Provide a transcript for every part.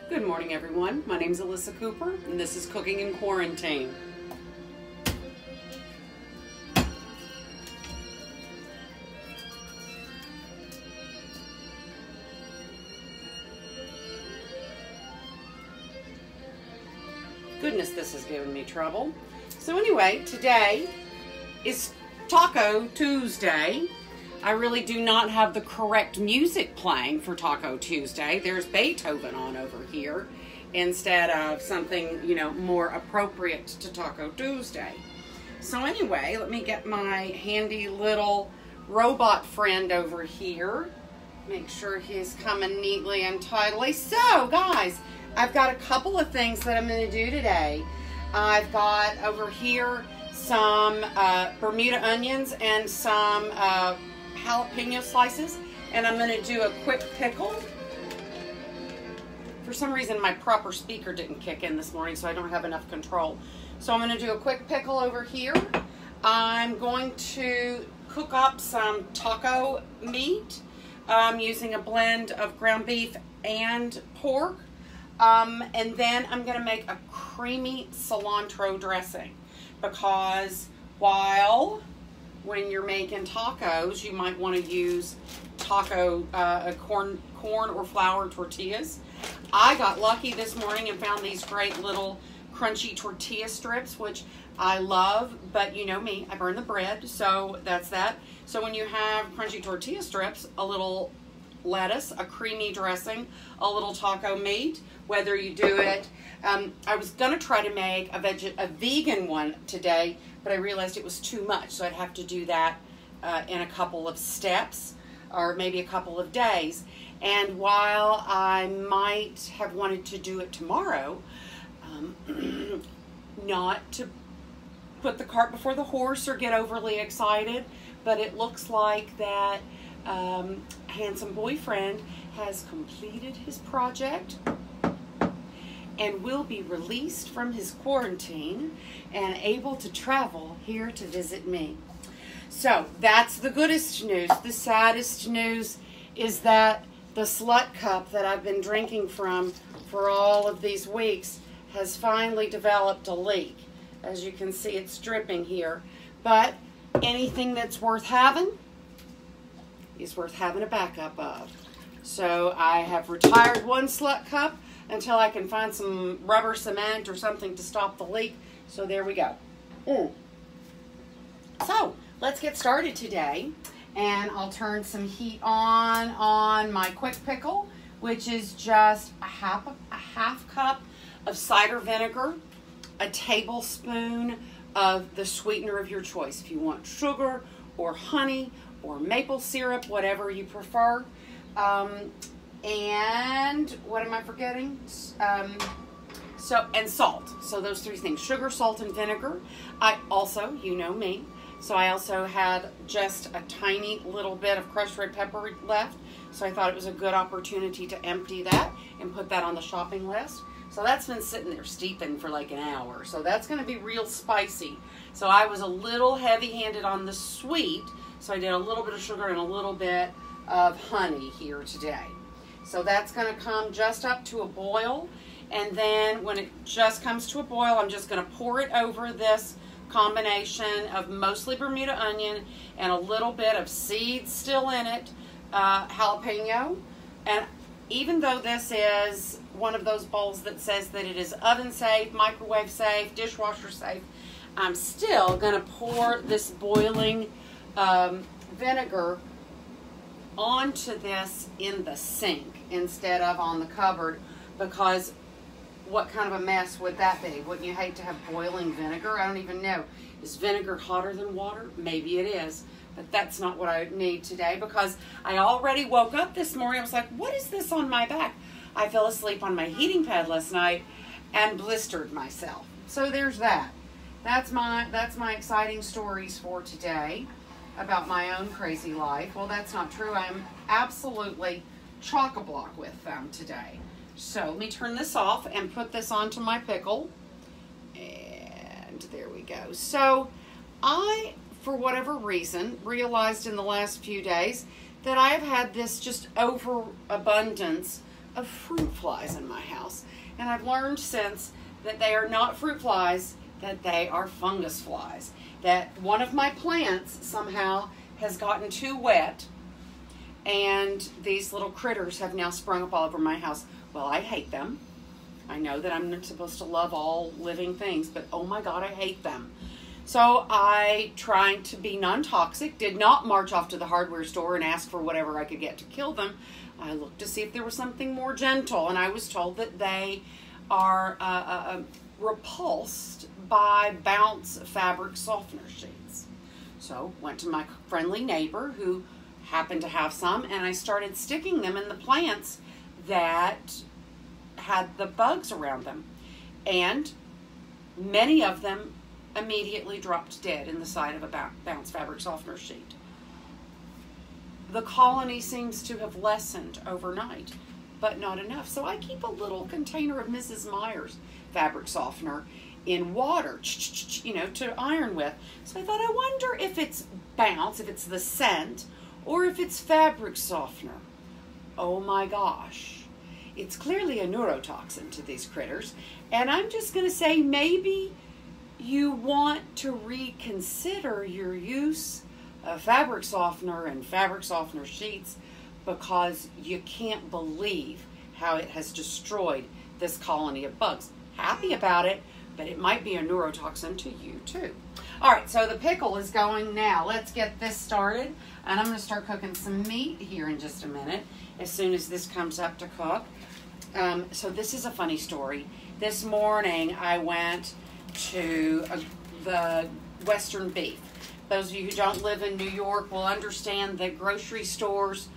Good morning, everyone. My name is Ellisa Cooper, and this is Cooking in Quarantine. Goodness, this is giving me trouble. So anyway, today is Taco Tuesday. I really do not have the correct music playing for Taco Tuesday. There's Beethoven on over here instead of something, more appropriate to Taco Tuesday. So anyway, let me get my handy little robot friend over here. Make sure he's coming neatly and tidily. So, guys, I've got a couple of things that I'm going to do today. I've got over here some Bermuda onions and some jalapeno slices, and I'm going to do a quick pickle. For some reason my proper speaker didn't kick in this morning, so I don't have enough control. So I'm going to do a quick pickle over here. I'm going to cook up some taco meat using a blend of ground beef and pork, and then I'm going to make a creamy cilantro dressing, because when you're making tacos, you might want to use corn or flour tortillas. I got lucky this morning and found these great little crunchy tortilla strips, which I love, but you know me, I burn the bread, so that's that. So when you have crunchy tortilla strips, a little lettuce, a creamy dressing, a little taco meat, whether you do it, I was going to try to make a vegan one today, but I realized it was too much, so I'd have to do that in a couple of steps, or maybe a couple of days. And while I might have wanted to do it tomorrow, not to put the cart before the horse or get overly excited, but it looks like that handsome boyfriend has completed his project and will be released from his quarantine and able to travel here to visit me. So that's the goodest news. The saddest news is that the slut cup that I've been drinking from for all of these weeks has finally developed a leak. As you can see, it's dripping here. But anything that's worth having is worth having a backup of. So I have retired one slut cup until I can find some rubber cement or something to stop the leak. So there we go. So let's get started today. And I'll turn some heat on my quick pickle, which is just a half cup of cider vinegar, a tablespoon of the sweetener of your choice. If you want sugar or honey or maple syrup, whatever you prefer. And what am I forgetting? And salt. So those three things: sugar, salt, and vinegar. I also, you know me, so I also had just a tiny little bit of crushed red pepper left. So I thought it was a good opportunity to empty that and put that on the shopping list. So that's been sitting there steeping for like an hour. So that's going to be real spicy. So I was a little heavy-handed on the sweet. So I did a little bit of sugar and a little bit of honey here today. So that's going to come just up to a boil. And then when it just comes to a boil, I'm just going to pour it over this combination of mostly Bermuda onion and a little bit of seeds still in it, jalapeno. And even though this is one of those bowls that says that it is oven safe, microwave safe, dishwasher safe, I'm still going to pour this boiling vinegar onto this in the sink instead of on the cupboard, because what kind of a mess would that be? Wouldn't you hate to have boiling vinegar? I don't even know. Is vinegar hotter than water? Maybe it is, but that's not what I need today, because I already woke up this morning. I was like, what is this on my back? I fell asleep on my heating pad last night and blistered myself. So there's that. That's my exciting stories for today about my own crazy life. Well, that's not true. I'm absolutely chock-a-block with them today. So let me turn this off and put this onto my pickle. And there we go. So I, for whatever reason, realized in the last few days that I have had this just overabundance of fruit flies in my house. And I've learned since that they are not fruit flies, that they are fungus flies. That one of my plants somehow has gotten too wet, and these little critters have now sprung up all over my house. Well, I hate them. I know that I'm not supposed to love all living things, but oh my God, I hate them. So I, trying to be non-toxic, did not march off to the hardware store and ask for whatever I could get to kill them. I looked to see if there was something more gentle, and I was told that they are repulsed by Bounce fabric softener sheets. So went to my friendly neighbor who happened to have some, and I started sticking them in the plants that had the bugs around them. And many of them immediately dropped dead in the side of a Bounce fabric softener sheet. The colony seems to have lessened overnight, but not enough. So I keep a little container of Mrs. Meyer's fabric softener in water, you know, to iron with. So I thought, I wonder if it's Bounce, if it's the scent, or if it's fabric softener. Oh my gosh. It's clearly a neurotoxin to these critters. And I'm just going to say, maybe you want to reconsider your use of fabric softener and fabric softener sheets, because you can't believe how it has destroyed this colony of bugs. Happy about it, but it might be a neurotoxin to you too. All right, so the pickle is going now. Let's get this started. And I'm going to start cooking some meat here in just a minute, as soon as this comes up to cook. So this is a funny story. This morning I went to the Western Beef. Those of you who don't live in New York will understand that grocery stores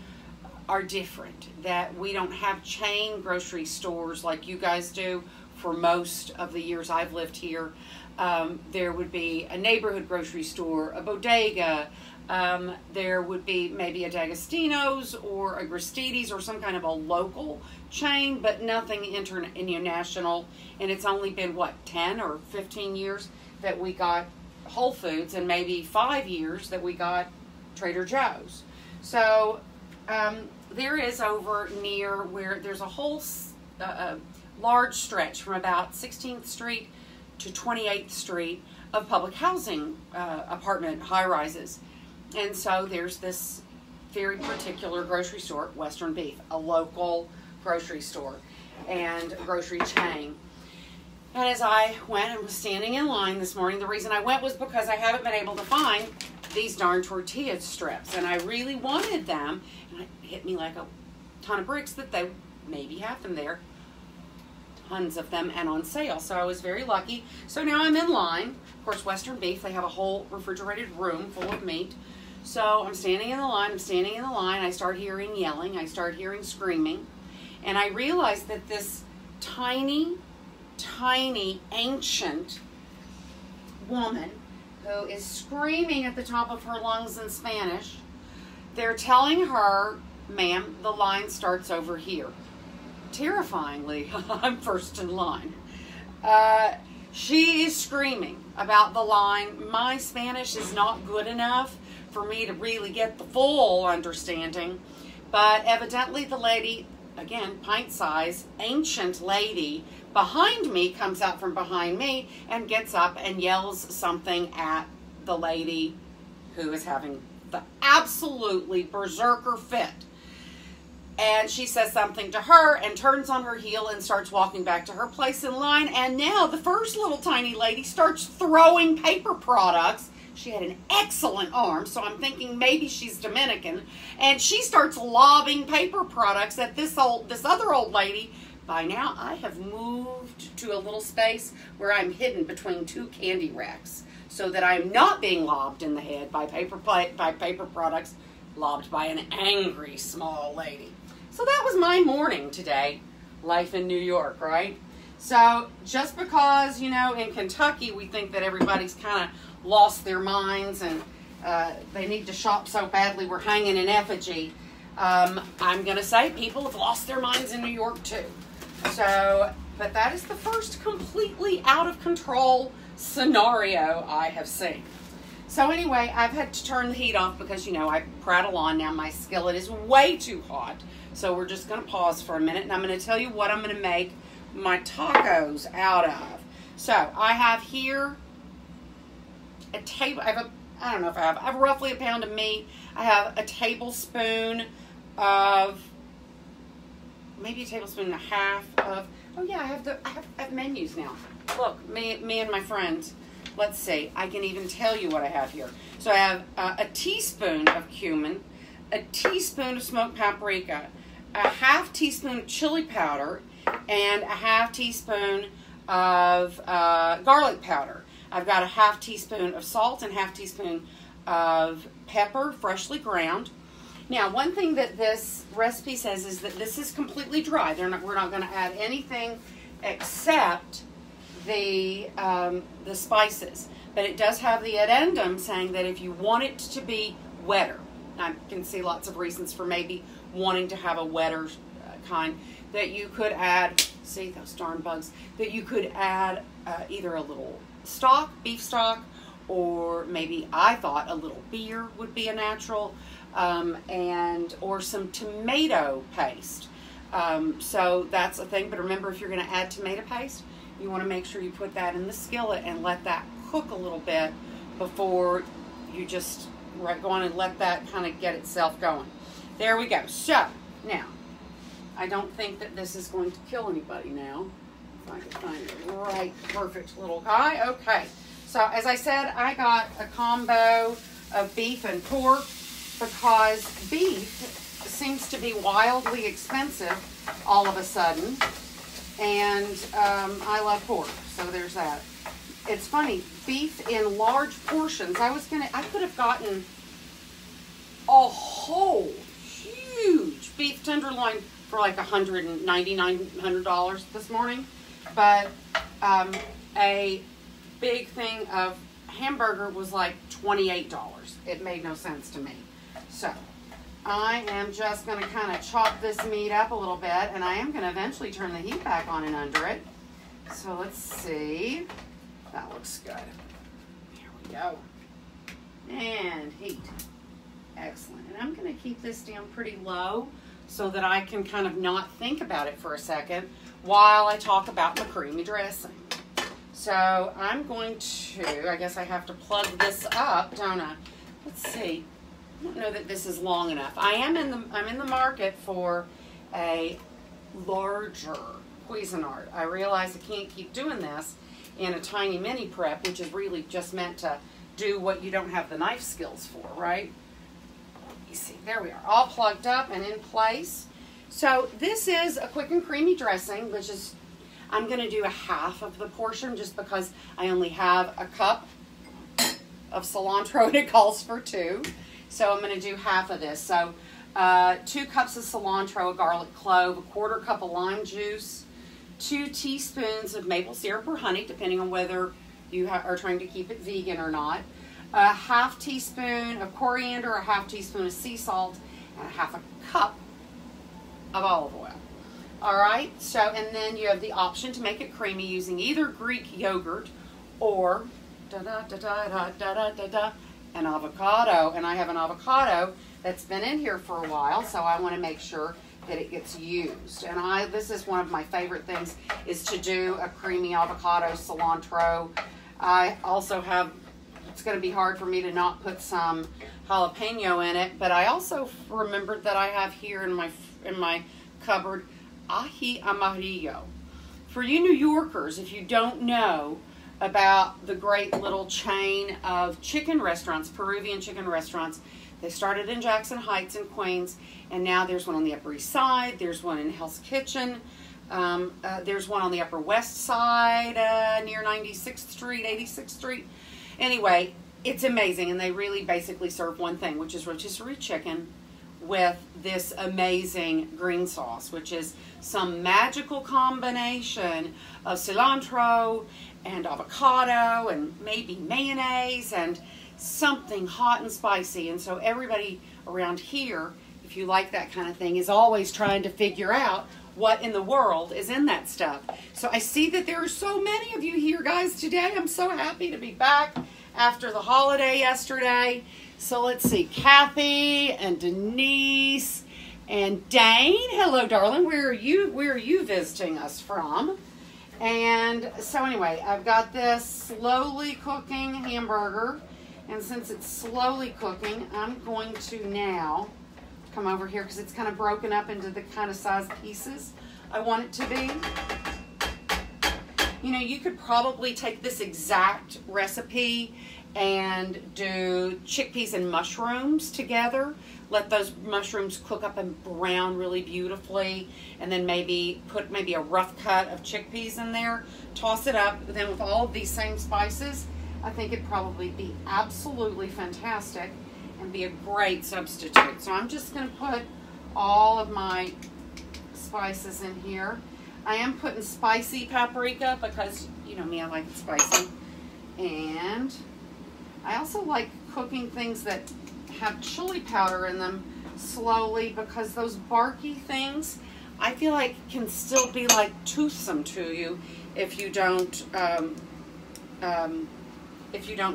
are different, that we don't have chain grocery stores like you guys do for most of the years I've lived here. There would be a neighborhood grocery store, a bodega, there would be maybe a D'Agostino's or a Gristedes or some kind of a local chain, but nothing international. And it's only been, what, 10 or 15 years that we got Whole Foods, and maybe 5 years that we got Trader Joe's. So there is over near where there's a whole large stretch from about 16th Street to 28th Street of public housing apartment high-rises. And so there's this very particular grocery store, Western Beef, a local grocery store and grocery chain. And as I went and was standing in line this morning, the reason I went was because I haven't been able to find these darn tortilla strips. And I really wanted them. And it hit me like a ton of bricks that they maybe have them there. Tons of them and on sale. So I was very lucky. So now I'm in line. Of course, Western Beef, they have a whole refrigerated room full of meat. So I'm standing in the line. I start hearing yelling. I start hearing screaming. And I realized that this tiny, ancient woman who is screaming at the top of her lungs in Spanish, they're telling her, ma'am, the line starts over here. Terrifyingly, I'm first in line. She is screaming about the line. My Spanish is not good enough for me to really get the full understanding, but evidently the lady, again, pint size, ancient lady, behind me comes out from behind me and gets up and yells something at the lady who is having the absolutely berserker fit. And she says something to her and turns on her heel and starts walking back to her place in line. And now the first little tiny lady starts throwing paper products. She had an excellent arm, so I'm thinking maybe she's Dominican. And she starts lobbing paper products at this other old lady. By now, I have moved to a little space where I'm hidden between two candy racks, so that I'm not being lobbed in the head by paper products, lobbed by an angry small lady. So that was my morning today. Life in New York, right? So just because, you know, in Kentucky we think that everybody's kind of lost their minds and they need to shop so badly we're hanging in effigy, I'm going to say people have lost their minds in New York too. So, but that is the first completely out of control scenario I have seen. So anyway, I've had to turn the heat off because, you know, I prattle on now. My skillet is way too hot So we're just going to pause for a minute, and I'm going to tell you what I'm going to make my tacos out of. So I have here a table. I don't know if I have roughly a pound of meat. I have a tablespoon of, maybe a tablespoon and a half of, oh yeah, I have menus now. Look, me and my friends. Let's see, I can even tell you what I have here. So I have a teaspoon of cumin, a teaspoon of smoked paprika, a half teaspoon of chili powder, and a half teaspoon of garlic powder. I've got a half teaspoon of salt and half teaspoon of pepper, freshly ground. Now, one thing that this recipe says is that this is completely dry. We're not going to add anything except the spices. But it does have the addendum saying that if you want it to be wetter, I can see lots of reasons for maybe wanting to have a wetter kind, that you could add, see those darn bugs, that you could add either a little stock, beef stock, or maybe I thought a little beer would be a natural, or some tomato paste. So that's a thing, but remember, if you're going to add tomato paste, you want to make sure you put that in the skillet and let that cook a little bit before you just go on and let that kind of get itself going. There we go. So, now, I don't think that this is going to kill anybody now. If I can find the right, perfect little guy. Okay. So, as I said, I got a combo of beef and pork because beef seems to be wildly expensive all of a sudden. And I love pork, so there's that. It's funny, beef in large portions. I could have gotten a whole huge beef tenderloin for like $199, $100 this morning. But a big thing of hamburger was like $28. It made no sense to me. So I am just going to kind of chop this meat up a little bit, and I am going to eventually turn the heat back on and under it. So let's see. That looks good. Here we go. And heat. Excellent. And I'm going to keep this down pretty low so that I can kind of not think about it for a second while I talk about my creamy dressing. So I'm going to, I guess I have to plug this up, don't I? Let's see. I don't know that this is long enough. I'm in the market for a larger Cuisinart. I realize I can't keep doing this in a tiny mini prep, which is really just meant to do what you don't have the knife skills for, right? You see, there we are, all plugged up and in place. So this is a quick and creamy dressing, which is, I'm going to do a half of the portion just because I only have a cup of cilantro and it calls for 2. So I'm going to do half of this. So 2 cups of cilantro, a garlic clove, a 1/4 cup of lime juice, 2 teaspoons of maple syrup or honey, depending on whether you are trying to keep it vegan or not, a half teaspoon of coriander, a half teaspoon of sea salt, and a half a cup of olive oil. All right, so, and then you have the option to make it creamy using either Greek yogurt or an avocado, and I have an avocado that's been in here for a while, so I want to make sure that it gets used. And this is one of my favorite things, is to do a creamy avocado cilantro. I also have, it's going to be hard for me to not put some jalapeno in it, but I also remembered that I have here in my cupboard ají amarillo. For you New Yorkers, if you don't know about the great little chain of chicken restaurants, Peruvian chicken restaurants, they started in Jackson Heights in Queens, and now there's one on the Upper East Side, there's one in Hell's Kitchen, there's one on the Upper West Side near 96th Street, 86th Street. Anyway, it's amazing, and they really basically serve one thing, which is rotisserie chicken with this amazing green sauce, which is some magical combination of cilantro and avocado and maybe mayonnaise and something hot and spicy. And so everybody around here, if you like that kind of thing, is always trying to figure out what in the world is in that stuff. So I see that there are so many of you here, guys, today. I'm so happy to be back after the holiday yesterday. So let's see, Kathy and Denise And Dane, hello, darling. Where are you visiting us from? And so anyway, I've got this slowly cooking hamburger. And since it's slowly cooking, I'm going to now come over here because it's kind of broken up into the kind of size pieces I want it to be. You know, you could probably take this exact recipe and do chickpeas and mushrooms together. Let those mushrooms cook up and brown really beautifully, and then maybe put maybe a rough cut of chickpeas in there. Toss it up. Then with all of these same spices, I think it'd probably be absolutely fantastic and be a great substitute. So I'm just going to put all of my spices in here. I am putting spicy paprika because, you know me, I like it spicy. And I also like cooking things that have chili powder in them slowly because those barky things, I feel like can still be like toothsome to you if you don't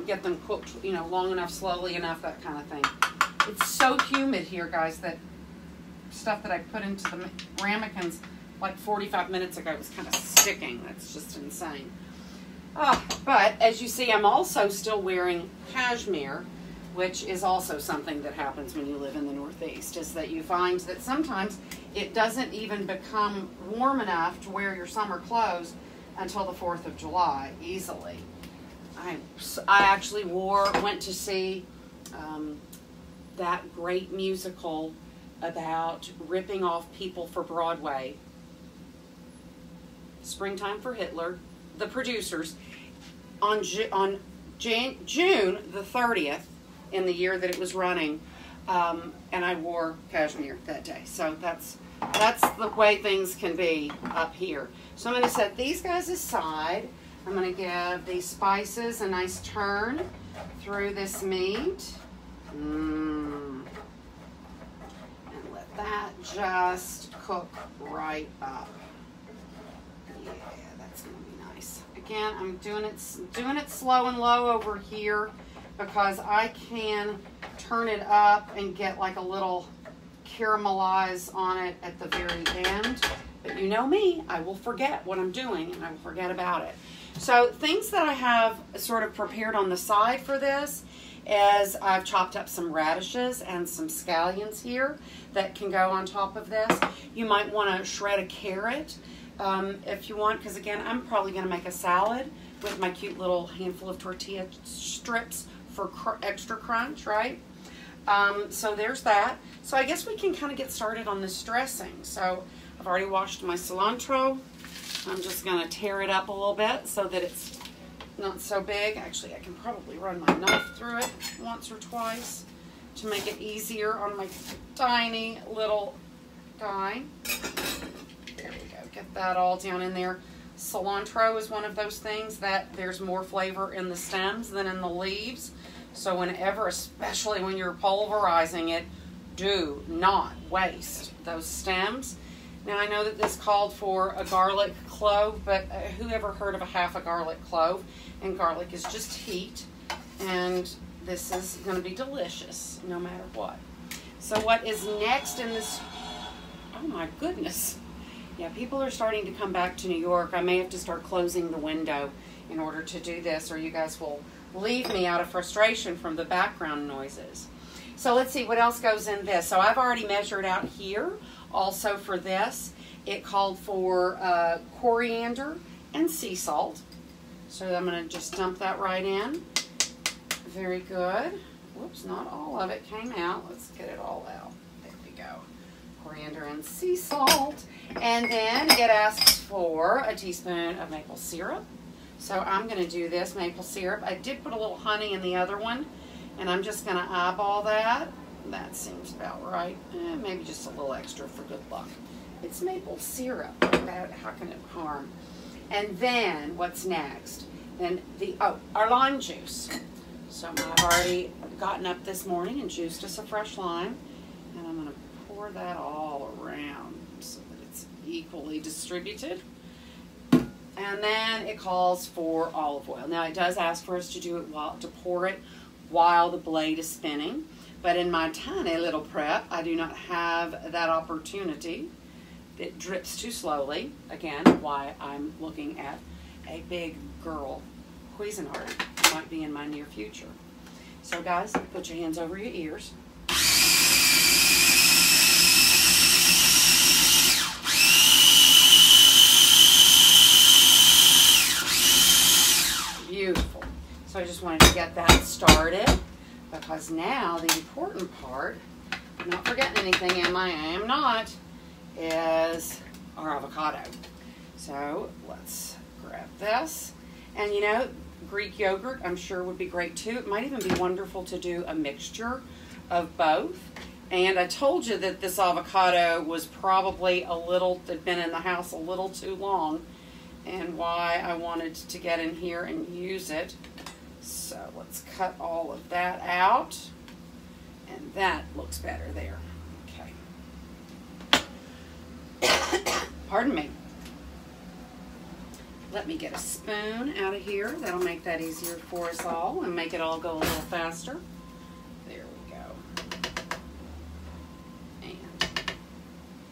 get them cooked, you know, long enough, slowly enough, that kind of thing. It's so humid here, guys, that stuff that I put into the ramekins like 45 minutes ago was kind of sticking. That's just insane. But as you see, I'm also still wearing cashmere, which is also something that happens when you live in the Northeast, is that you find that sometimes it doesn't even become warm enough to wear your summer clothes until the 4th of July easily. I actually went to see that great musical about ripping off people for Broadway, Springtime for Hitler, the producers, on June the 30th in the year that it was running, and I wore cashmere that day. So that's the way things can be up here. So I'm going to set these guys aside. I'm going to give these spices a nice turn through this meat. And let that just cook right up. Yeah, that's going to be nice. Again, I'm doing it slow and low over here because I can turn it up and get like a little caramelize on it at the very end. But you know me, I will forget what I'm doing and I will forget about it. So things that I have sort of prepared on the side for this is I've chopped up some radishes and some scallions here that can go on top of this. You might want to shred a carrot if you want, because again, I'm probably going to make a salad with my cute little handful of tortilla strips for extra crunch, right? So there's that. So I guess we can kind of get started on this dressing. So I've already washed my cilantro. I'm just going to tear it up a little bit so that it's not so big. Actually, I can probably run my knife through it once or twice to make it easier on my tiny little guy. There we go. Get that all down in there. Cilantro is one of those things that there's more flavor in the stems than in the leaves. So whenever, especially when you're pulverizing it, do not waste those stems. Now, I know that this called for a garlic clove, but who ever heard of a half a garlic clove? And garlic is just heat, and this is going to be delicious no matter what. So what is next in this? Oh my goodness. Yeah, people are starting to come back to New York. I may have to start closing the window in order to do this, or you guys will leave me out of frustration from the background noises. So let's see what else goes in this. So I've already measured out here. Also for this, it called for coriander and sea salt. So I'm going to just dump that right in. Very good. Whoops, not all of it came out. Let's get it all out. There we go. Coriander and sea salt. And then it asks for a teaspoon of maple syrup. So I'm going to do this maple syrup. I did put a little honey in the other one, and I'm just going to eyeball that. That seems about right. Maybe just a little extra for good luck. It's maple syrup. How can it harm? And then what's next? Then our lime juice. So I've already gotten up this morning and juiced us a fresh lime, and I'm going to pour that all around so that it's equally distributed. And then it calls for olive oil. Now it does ask for us to pour it while the blade is spinning. But in my tiny little prep, I do not have that opportunity. It drips too slowly. Again, why I'm looking at a big girl Cuisinart. Might be in my near future. So guys, put your hands over your ears. Beautiful. So I just wanted to get that started, because now the important part, I'm not forgetting anything, am I? I am not, is our avocado. So let's grab this. And you know, Greek yogurt I'm sure would be great too. It might even be wonderful to do a mixture of both. And I told you that this avocado was probably had been in the house a little too long, and why I wanted to get in here and use it. So let's cut all of that out, and that looks better there. Okay. Pardon me. Let me get a spoon out of here. That'll make that easier for us all and make it all go a little faster. There we go. And,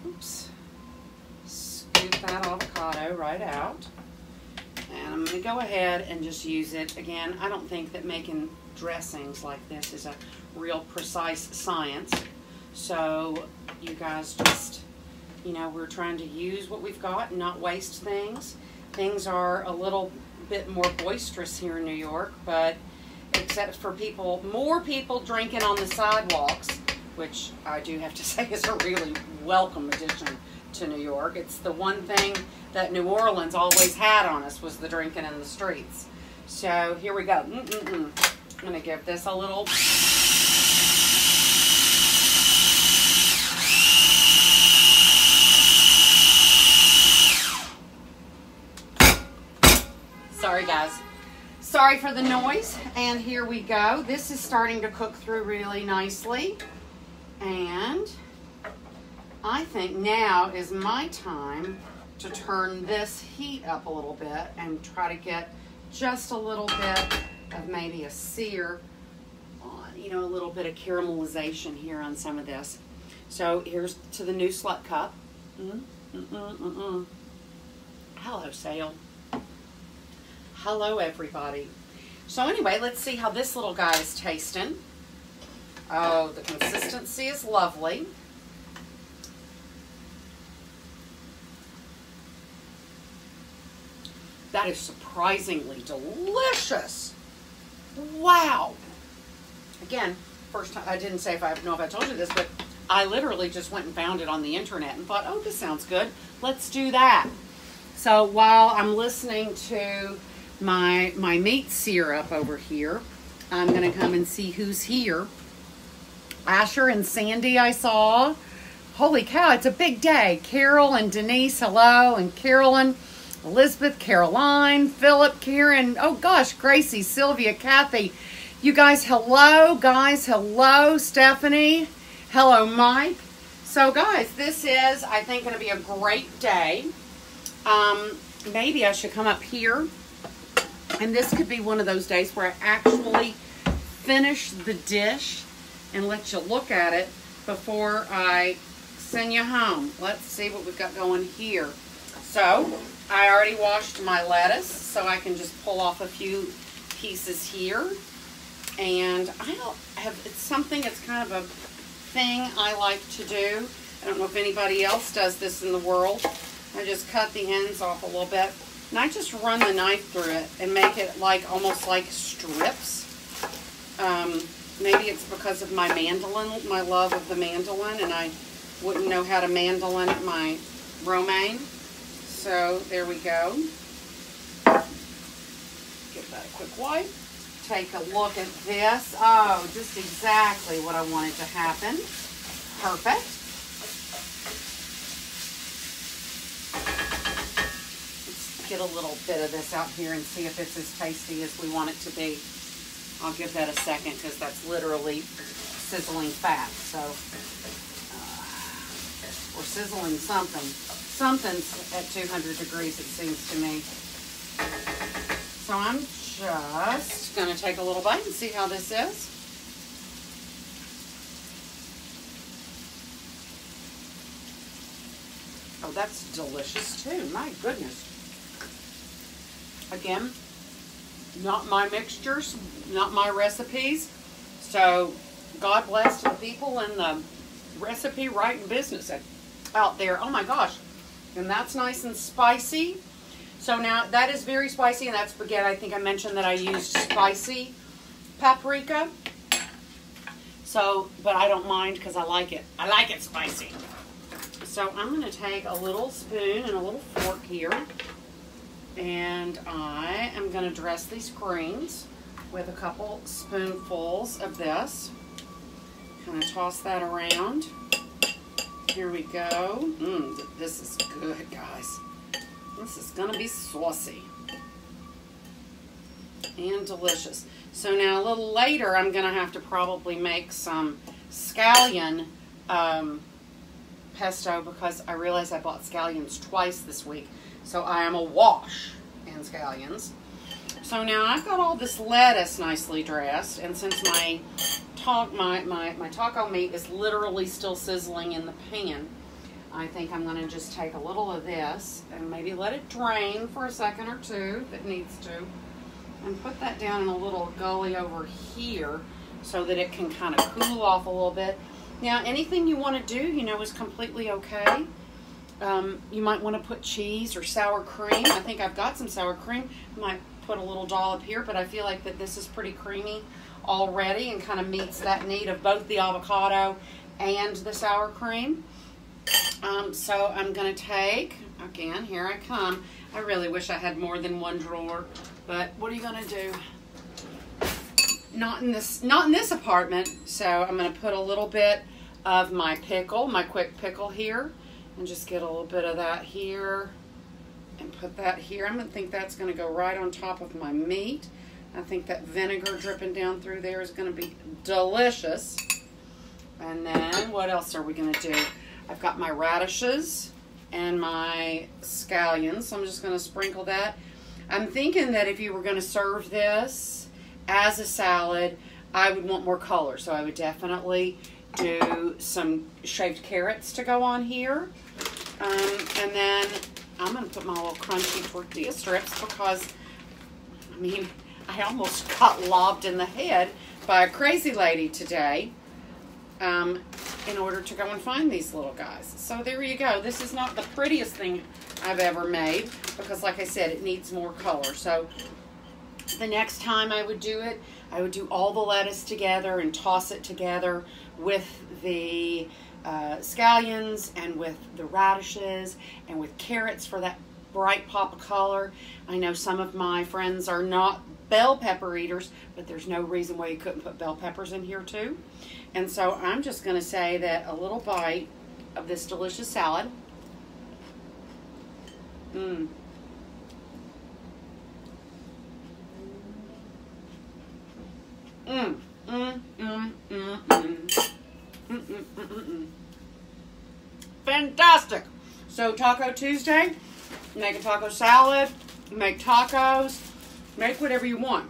oops, scoop that avocado right out. And I'm going to go ahead and just use it. Again, I don't think that making dressings like this is a real precise science. So you guys just, you know, we're trying to use what we've got and not waste things. Things are a little bit more boisterous here in New York, but except for more people drinking on the sidewalks, which I do have to say is a really welcome addition to New York. It's the one thing that New Orleans always had on us, was the drinking in the streets. So here we go. I'm going to give this a little... Sorry guys, sorry for the noise. And here we go. This is starting to cook through really nicely, and I think now is my time to turn this heat up a little bit and try to get just a little bit of maybe a sear on, you know, a little bit of caramelization here on some of this. So here's to the new Slut Cup. Hello, Sale. Hello, everybody. So anyway, let's see how this little guy is tasting. Oh, the consistency is lovely. That is surprisingly delicious. Wow. Again, first time, I didn't say if I told you this, but I literally just went and found it on the internet and thought, oh, this sounds good. Let's do that. So while I'm listening to my meat sear up over here, I'm going to come and see who's here. Asher and Sandy I saw. Holy cow, it's a big day. Carol and Denise, hello. And Carolyn, Elizabeth, Caroline, Philip, Karen, oh gosh, Gracie, Sylvia, Kathy. You guys, hello. Guys, hello. Stephanie, hello, Mike. So guys, this is, I think, going to be a great day. Maybe I should come up here, and this could be one of those days where I actually finish the dish and let you look at it before I send you home. Let's see what we've got going here. So I already washed my lettuce, so I can just pull off a few pieces here. And it's something, it's kind of a thing I like to do. I don't know if anybody else does this in the world. I just cut the ends off a little bit, and I just run the knife through it and make it like almost like strips. Maybe it's because of my mandolin, my love of the mandolin, and I wouldn't know how to mandolin my romaine. So there we go. Give that a quick wipe. Take a look at this. Oh, just exactly what I wanted to happen. Perfect. Let's get a little bit of this out here and see if it's as tasty as we want it to be. I'll give that a second because that's literally sizzling fat. So we're sizzling something. Something's at 200 degrees, it seems to me. So I'm just going to take a little bite and see how this is. Oh, that's delicious too. My goodness. Again, not my mixtures, not my recipes. So God bless to the people in the recipe writing business out there. Oh my gosh. And that's nice and spicy. So now that is very spicy, and that's spaghetti. I think I mentioned that I used spicy paprika. So, but I don't mind because I like it. I like it spicy. So I'm going to take a little spoon and a little fork here. And I am going to dress these greens with a couple spoonfuls of this. Kind of toss that around. Here we go. This is good, guys. This is going to be saucy and delicious. So now a little later, I'm going to have to probably make some scallion pesto because I realized I bought scallions twice this week. So I am awash in scallions. So now I've got all this lettuce nicely dressed, and since my taco meat is literally still sizzling in the pan, I think I'm going to just take a little of this and maybe let it drain for a second or two if it needs to, and put that down in a little gully over here so that it can kind of cool off a little bit. Now, anything you want to do, you know, is completely okay. You might want to put cheese or sour cream. I think I've got some sour cream. I might put a little dollop here, but I feel like that this is pretty creamy already and kind of meets that need of both the avocado and the sour cream. So I'm going to take, again, here I come. I really wish I had more than one drawer, but what are you going to do? Not in this apartment. So I'm going to put a little bit of my pickle, my quick pickle here, and just get a little bit of that here and put that here. I'm going to think that's going to go right on top of my meat. I think that vinegar dripping down through there is going to be delicious. And then what else are we going to do? I've got my radishes and my scallions, so I'm just going to sprinkle that. I'm thinking that if you were going to serve this as a salad, I would want more color, so I would definitely do some shaved carrots to go on here. And then I'm going to put my little crunchy tortilla strips because, I mean, I almost got lobbed in the head by a crazy lady today in order to go and find these little guys. So there you go. This is not the prettiest thing I've ever made because, like I said, it needs more color. So the next time I would do it, I would do all the lettuce together and toss it together with the scallions and with the radishes and with carrots for that bright pop of color. I know some of my friends are not bell pepper eaters, but there's no reason why you couldn't put bell peppers in here too. And so I'm just going to say that a little bite of this delicious salad. Mm. Mm. Mm. Mm. Mm. Mm. Mm. Fantastic. So Taco Tuesday, make a taco salad, make tacos, make whatever you want.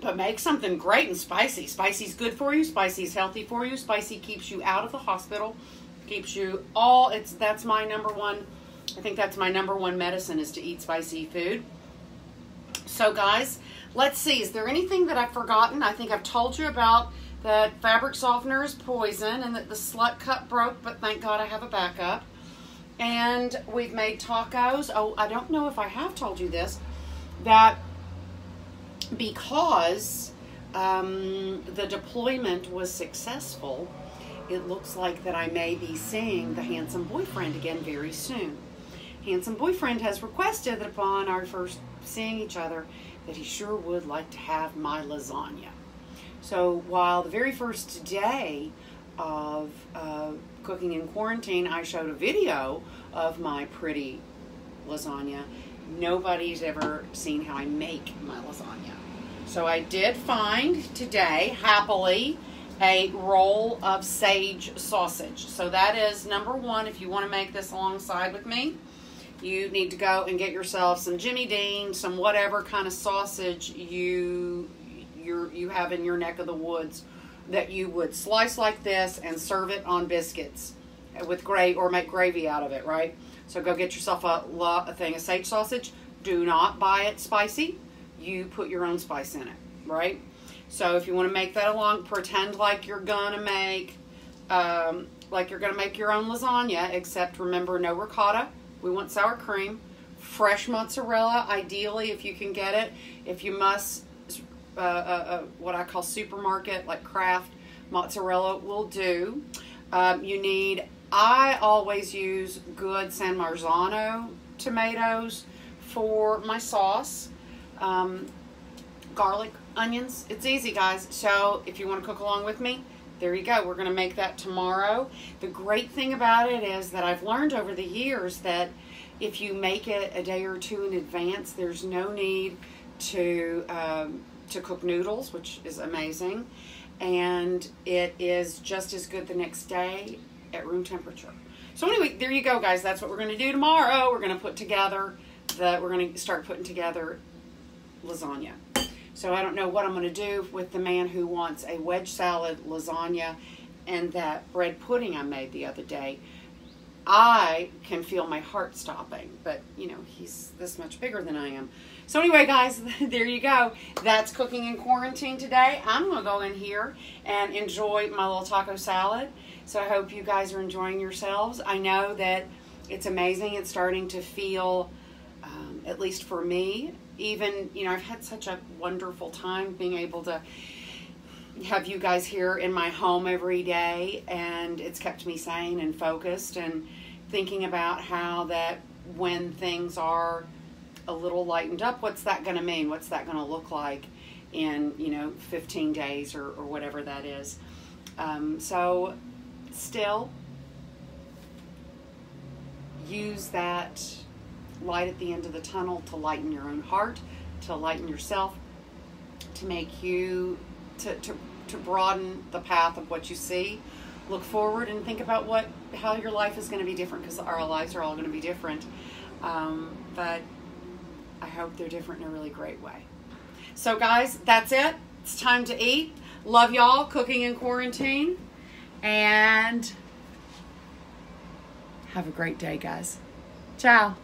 But make something great and spicy. Spicy's good for you. Spicy's healthy for you. Spicy keeps you out of the hospital. Keeps you all, that's my number one, I think that's my number one medicine is to eat spicy food. So guys, let's see. Is there anything that I've forgotten? I think I've told you about that fabric softener is poison and that the Slut Cup broke, but thank God I have a backup. And we've made tacos. Oh, I don't know if I have told you this, that because the deployment was successful, it looks like that I may be seeing the handsome boyfriend again very soon. Handsome boyfriend has requested that upon our first seeing each other that he sure would like to have my lasagna. So while the very first day of cooking in quarantine, I showed a video of my pretty lasagna, nobody's ever seen how I make my lasagna. So I did find today, happily, a roll of sage sausage. So that is number one. If you want to make this alongside with me, you need to go and get yourself some Jimmy Dean, some whatever kind of sausage you have in your neck of the woods that you would slice like this and serve it on biscuits. with gravy, or make gravy out of it, right? So go get yourself a thing of sage sausage. Do not buy it spicy. You put your own spice in it, right? So if you want to make that along, pretend like you're gonna make your own lasagna, except remember, no ricotta. We want sour cream, fresh mozzarella, ideally if you can get it. If you must, what I call supermarket, like Kraft mozzarella will do. I always use good San Marzano tomatoes for my sauce. Garlic, onions, it's easy, guys. So if you want to cook along with me, there you go. We're going to make that tomorrow. The great thing about it is that I've learned over the years that if you make it a day or two in advance, there's no need to cook noodles, which is amazing. And it is just as good the next day at room temperature. So anyway, there you go, guys. That's what we're going to do tomorrow. We're going to start putting together lasagna. So I don't know what I'm going to do with the man who wants a wedge salad, lasagna, and that bread pudding I made the other day. I can feel my heart stopping, but you know, he's this much bigger than I am. So anyway, guys, there you go. That's cooking in quarantine today. I'm going to go in here and enjoy my little taco salad. So I hope you guys are enjoying yourselves. I know that it's amazing. It's starting to feel, at least for me, even, you know, I've had such a wonderful time being able to have you guys here in my home every day, and it's kept me sane and focused, and thinking about how that when things are a little lightened up, what's that going to mean? What's that going to look like in, you know, 15 days or whatever that is. So still use that light at the end of the tunnel to lighten your own heart, to lighten yourself, to make you, to broaden the path of what you see. Look forward and think about how your life is going to be different, because our lives are all going to be different. But I hope they're different in a really great way. So guys, that's it. It's time to eat. Love y'all, cooking in quarantine. And have a great day, guys. Ciao.